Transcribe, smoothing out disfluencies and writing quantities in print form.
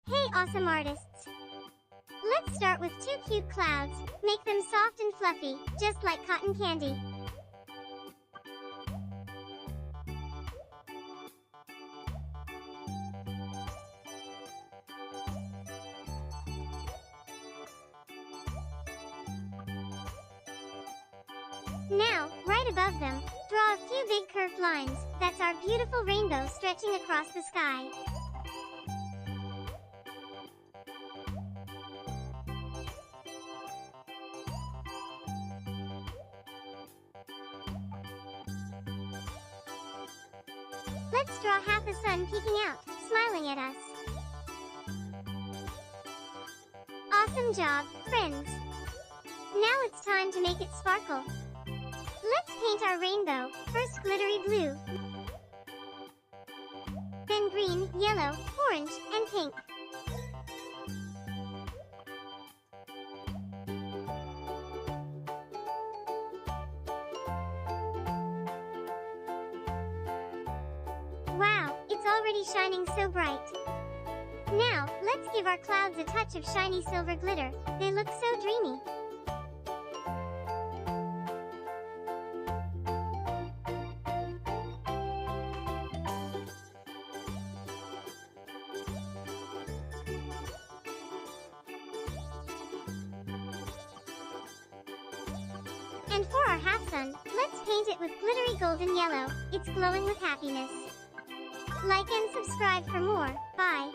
Hey awesome artists! Let's start with two cute clouds. Make them soft and fluffy, just like cotton candy. Now, right above them, draw a few big curved lines. That's our beautiful rainbow stretching across the sky. Let's draw half a sun peeking out, smiling at us. Awesome job, friends! Now it's time to make it sparkle. Let's paint our rainbow, first glittery blue, then green, yellow, orange, and pink. Wow, it's already shining so bright. Now, let's give our clouds a touch of shiny silver glitter. They look so dreamy. And for our half sun, let's paint it with glittery golden yellow. It's glowing with happiness. Like and subscribe for more. Bye.